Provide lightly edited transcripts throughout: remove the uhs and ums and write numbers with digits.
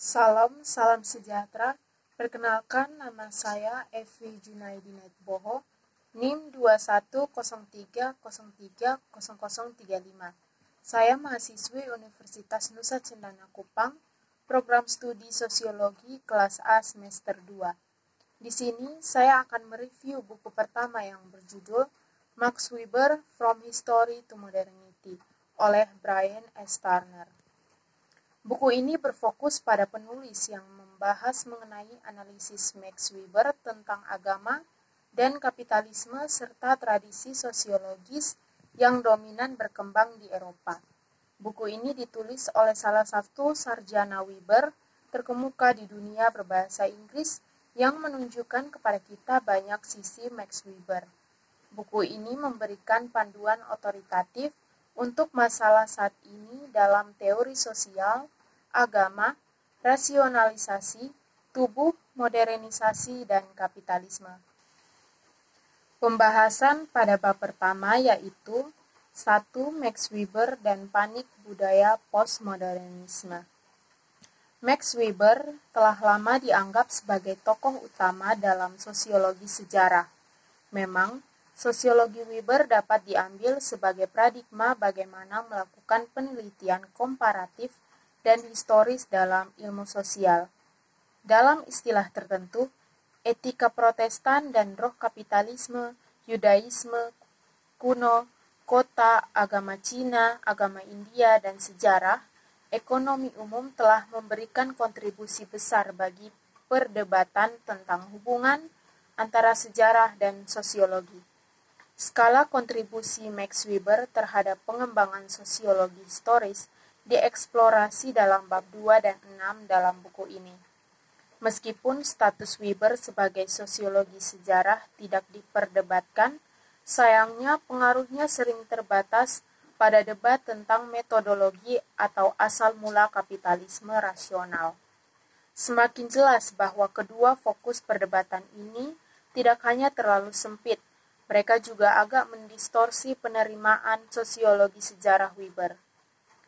Salam sejahtera. Perkenalkan, nama saya Evi Junaidinat Boho, NIM 2103030035. Saya mahasiswi Universitas Nusa Cendana Kupang, program studi Sosiologi kelas A semester 2. Di sini saya akan mereview buku pertama yang berjudul Max Weber From History to Modernity oleh Brian S. Turner. Buku ini berfokus pada penulis yang membahas mengenai analisis Max Weber tentang agama dan kapitalisme serta tradisi sosiologis yang dominan berkembang di Eropa. Buku ini ditulis oleh salah satu sarjana Weber terkemuka di dunia berbahasa Inggris yang menunjukkan kepada kita banyak sisi Max Weber. Buku ini memberikan panduan otoritatif untuk masalah saat ini dalam teori sosial, agama, rasionalisasi, tubuh, modernisasi, dan kapitalisme. Pembahasan pada bab pertama yaitu 1. Max Weber dan panik budaya postmodernisme. Max Weber telah lama dianggap sebagai tokoh utama dalam sosiologi sejarah. Memang, sosiologi Weber dapat diambil sebagai paradigma bagaimana melakukan penelitian komparatif dan historis dalam ilmu sosial. Dalam istilah tertentu, etika Protestan dan roh kapitalisme, Yudaisme kuno, kota, agama Cina, agama India, dan sejarah, ekonomi umum telah memberikan kontribusi besar bagi perdebatan tentang hubungan antara sejarah dan sosiologi. Skala kontribusi Max Weber terhadap pengembangan sosiologi historis dieksplorasi dalam bab 2 dan 6 dalam buku ini. Meskipun status Weber sebagai sosiologi sejarah tidak diperdebatkan, sayangnya pengaruhnya sering terbatas pada debat tentang metodologi atau asal mula kapitalisme rasional. Semakin jelas bahwa kedua fokus perdebatan ini tidak hanya terlalu sempit, mereka juga agak mendistorsi penerimaan sosiologi sejarah Weber.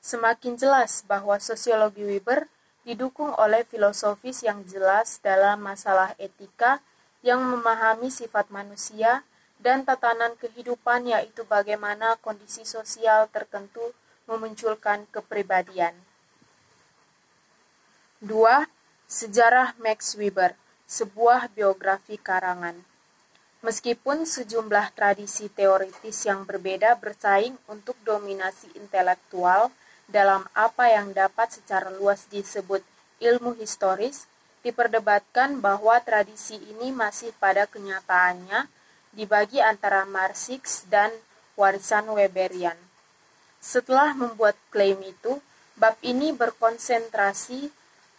Semakin jelas bahwa sosiologi Weber didukung oleh filosofis yang jelas dalam masalah etika yang memahami sifat manusia dan tatanan kehidupan, yaitu bagaimana kondisi sosial tertentu memunculkan kepribadian. 2. Sejarah Max Weber, sebuah biografi karangan. Meskipun sejumlah tradisi teoritis yang berbeda bersaing untuk dominasi intelektual dalam apa yang dapat secara luas disebut ilmu historis, diperdebatkan bahwa tradisi ini masih pada kenyataannya dibagi antara Marxis dan warisan Weberian. Setelah membuat klaim itu, bab ini berkonsentrasi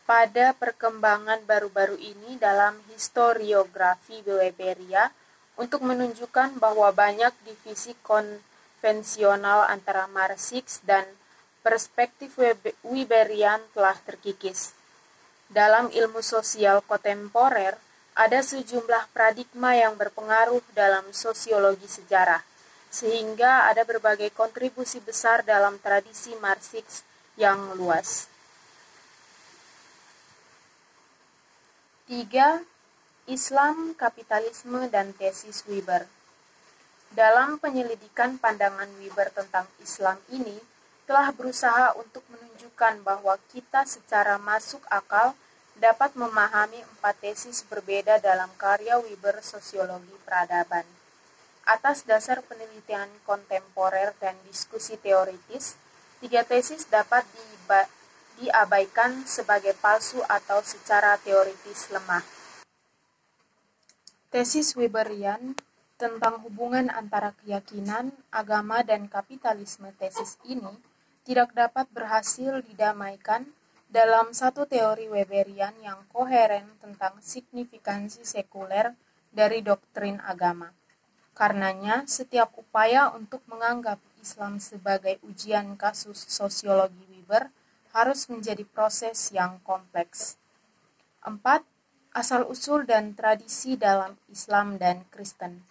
pada perkembangan baru-baru ini dalam historiografi Weberia untuk menunjukkan bahwa banyak divisi konvensional antara Marxis dan perspektif Weberian telah terkikis. Dalam ilmu sosial kontemporer, ada sejumlah paradigma yang berpengaruh dalam sosiologi sejarah, sehingga ada berbagai kontribusi besar dalam tradisi Marxis yang luas. 3. Islam, kapitalisme, dan tesis Weber. Dalam penyelidikan pandangan Weber tentang Islam ini, telah berusaha untuk menunjukkan bahwa kita secara masuk akal dapat memahami 4 tesis berbeda dalam karya Weber Sosiologi Peradaban. Atas dasar penelitian kontemporer dan diskusi teoritis, 3 tesis dapat diabaikan sebagai palsu atau secara teoritis lemah. Tesis Weberian tentang hubungan antara keyakinan, agama, dan kapitalisme. Tesis ini tidak dapat berhasil didamaikan dalam satu teori Weberian yang koheren tentang signifikansi sekuler dari doktrin agama. Karenanya, setiap upaya untuk menganggap Islam sebagai ujian kasus sosiologi Weber harus menjadi proses yang kompleks. 4. Asal-usul dan tradisi dalam Islam dan Kristen.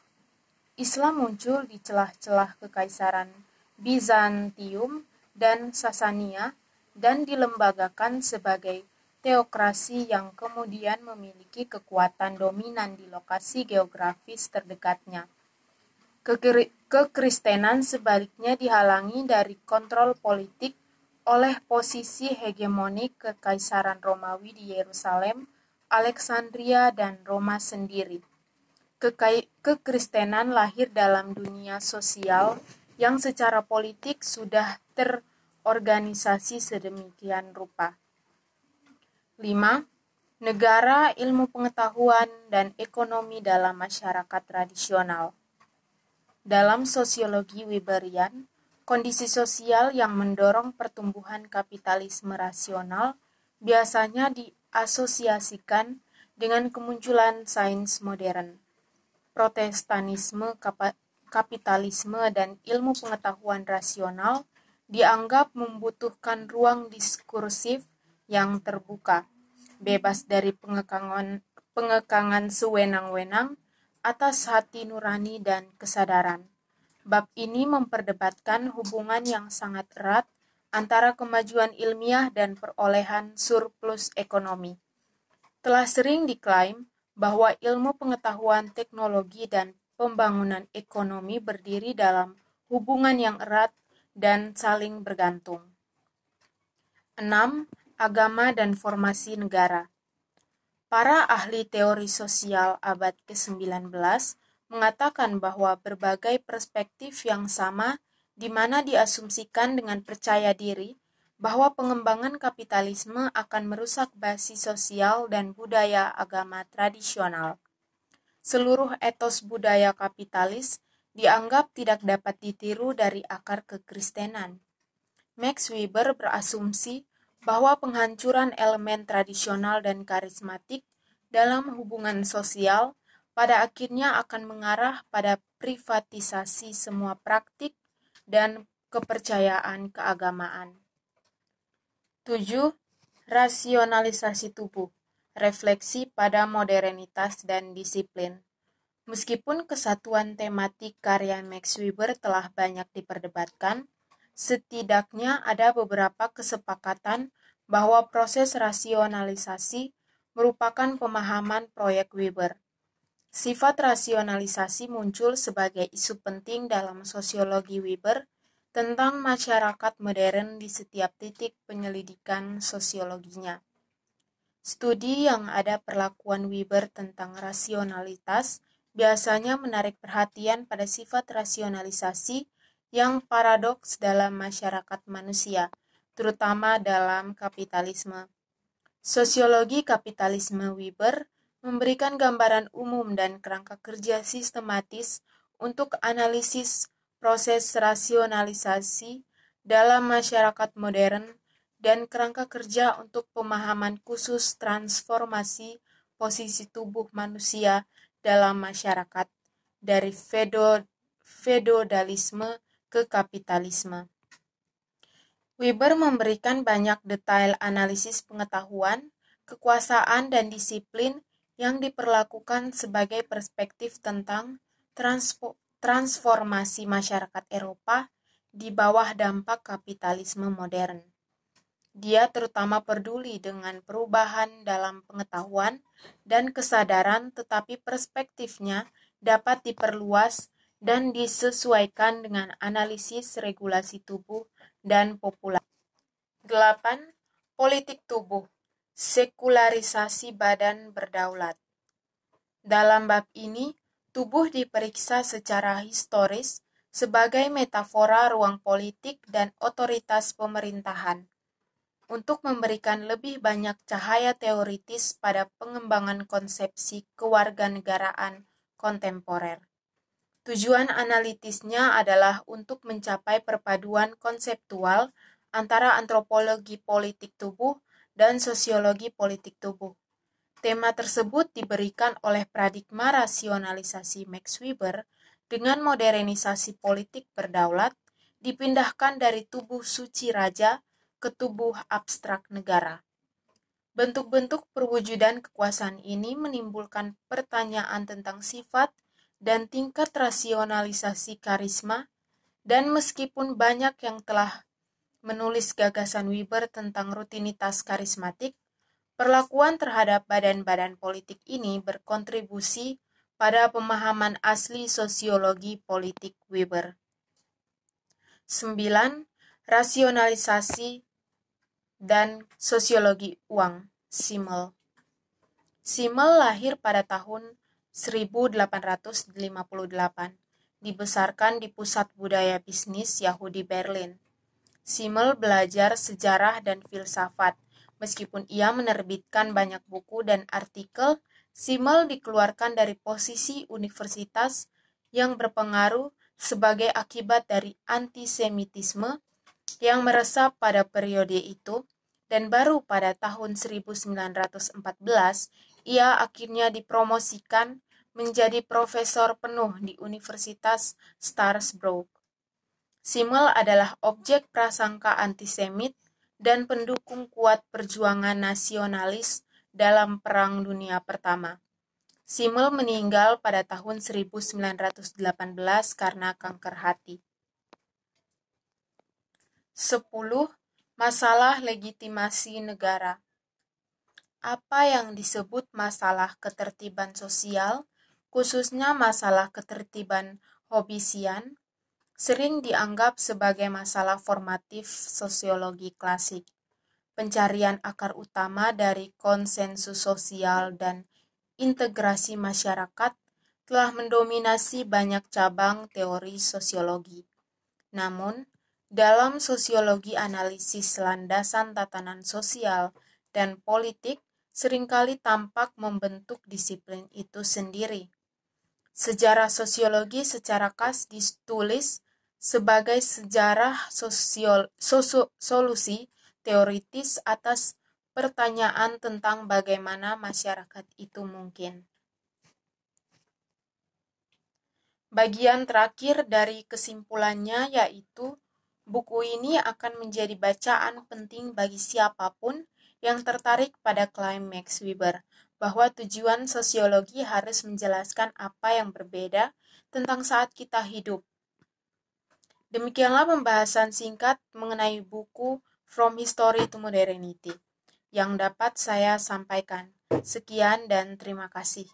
Islam muncul di celah-celah kekaisaran Bizantium dan Sasania dan dilembagakan sebagai teokrasi yang kemudian memiliki kekuatan dominan di lokasi geografis terdekatnya. Kekristenan sebaliknya dihalangi dari kontrol politik oleh posisi hegemonik Kekaisaran Romawi di Yerusalem, Alexandria, dan Roma sendiri. Kekristenan lahir dalam dunia sosial yang secara politik sudah terorganisasi sedemikian rupa. 5. Negara, ilmu pengetahuan, dan ekonomi dalam masyarakat tradisional. Dalam sosiologi Weberian, kondisi sosial yang mendorong pertumbuhan kapitalisme rasional biasanya diasosiasikan dengan kemunculan sains modern. Protestanisme, kapitalisme, dan ilmu pengetahuan rasional dianggap membutuhkan ruang diskursif yang terbuka, bebas dari pengekangan sewenang-wenang atas hati nurani dan kesadaran. Bab ini memperdebatkan hubungan yang sangat erat antara kemajuan ilmiah dan perolehan surplus ekonomi. Telah sering diklaim bahwa ilmu pengetahuan, teknologi, dan pembangunan ekonomi berdiri dalam hubungan yang erat dan saling bergantung. 6. Agama dan formasi negara. Para ahli teori sosial abad ke-19 mengatakan bahwa berbagai perspektif yang sama di mana diasumsikan dengan percaya diri bahwa pengembangan kapitalisme akan merusak basis sosial dan budaya agama tradisional. Seluruh etos budaya kapitalis dianggap tidak dapat ditiru dari akar kekristenan. Max Weber berasumsi bahwa penghancuran elemen tradisional dan karismatik dalam hubungan sosial pada akhirnya akan mengarah pada privatisasi semua praktik dan kepercayaan keagamaan. 7. Rasionalisasi tubuh, refleksi pada modernitas dan disiplin. Meskipun kesatuan tematik karya Max Weber telah banyak diperdebatkan, setidaknya ada beberapa kesepakatan bahwa proses rasionalisasi merupakan pemahaman proyek Weber. Sifat rasionalisasi muncul sebagai isu penting dalam sosiologi Weber tentang masyarakat modern di setiap titik penyelidikan sosiologinya. Studi yang ada perlakuan Weber tentang rasionalitas biasanya menarik perhatian pada sifat rasionalisasi yang paradoks dalam masyarakat manusia, terutama dalam kapitalisme. Sosiologi kapitalisme Weber memberikan gambaran umum dan kerangka kerja sistematis untuk analisis proses rasionalisasi dalam masyarakat modern dan kerangka kerja untuk pemahaman khusus transformasi posisi tubuh manusia dalam masyarakat dari feodalisme ke kapitalisme. Weber memberikan banyak detail analisis pengetahuan, kekuasaan, dan disiplin yang diperlakukan sebagai perspektif tentang transformasi masyarakat Eropa di bawah dampak kapitalisme modern. Dia terutama peduli dengan perubahan dalam pengetahuan dan kesadaran, tetapi perspektifnya dapat diperluas dan disesuaikan dengan analisis regulasi tubuh dan populasi. 8. Politik tubuh, sekularisasi badan berdaulat. Dalam bab ini, tubuh diperiksa secara historis sebagai metafora ruang politik dan otoritas pemerintahan. Untuk memberikan lebih banyak cahaya teoritis pada pengembangan konsepsi kewarganegaraan kontemporer. Tujuan analitisnya adalah untuk mencapai perpaduan konseptual antara antropologi politik tubuh dan sosiologi politik tubuh. Tema tersebut diberikan oleh paradigma rasionalisasi Max Weber dengan modernisasi politik berdaulat dipindahkan dari tubuh suci raja ke tubuh abstrak negara. Bentuk-bentuk perwujudan kekuasaan ini menimbulkan pertanyaan tentang sifat dan tingkat rasionalisasi karisma, dan meskipun banyak yang telah menulis gagasan Weber tentang rutinitas karismatik, Perlakuan terhadap badan-badan politik ini berkontribusi pada pemahaman asli sosiologi politik Weber. 9. Rasionalisasi dan sosiologi uang, Simmel. Simmel lahir pada tahun 1858, dibesarkan di pusat budaya bisnis Yahudi Berlin. Simmel belajar sejarah dan filsafat. Meskipun ia menerbitkan banyak buku dan artikel, Simmel dikeluarkan dari posisi universitas yang berpengaruh sebagai akibat dari antisemitisme yang meresap pada periode itu, dan baru pada tahun 1914 ia akhirnya dipromosikan menjadi profesor penuh di Universitas Strasbourg. Simmel adalah objek prasangka antisemit dan pendukung kuat perjuangan nasionalis dalam Perang Dunia Pertama. Simmel meninggal pada tahun 1918 karena kanker hati. 10. Masalah legitimasi negara. Apa yang disebut masalah ketertiban sosial, khususnya masalah ketertiban Hobbesian, sering dianggap sebagai masalah formatif sosiologi klasik. Pencarian akar utama dari konsensus sosial dan integrasi masyarakat telah mendominasi banyak cabang teori sosiologi. Namun, dalam sosiologi analisis landasan tatanan sosial dan politik seringkali tampak membentuk disiplin itu sendiri. Sejarah sosiologi secara khas ditulis sebagai sejarah solusi teoritis atas pertanyaan tentang bagaimana masyarakat itu mungkin. Bagian terakhir dari kesimpulannya yaitu buku ini akan menjadi bacaan penting bagi siapapun yang tertarik pada klaim Max Weber bahwa tujuan sosiologi harus menjelaskan apa yang berbeda tentang saat kita hidup. Demikianlah pembahasan singkat mengenai buku From History to Modernity yang dapat saya sampaikan. Sekian dan terima kasih.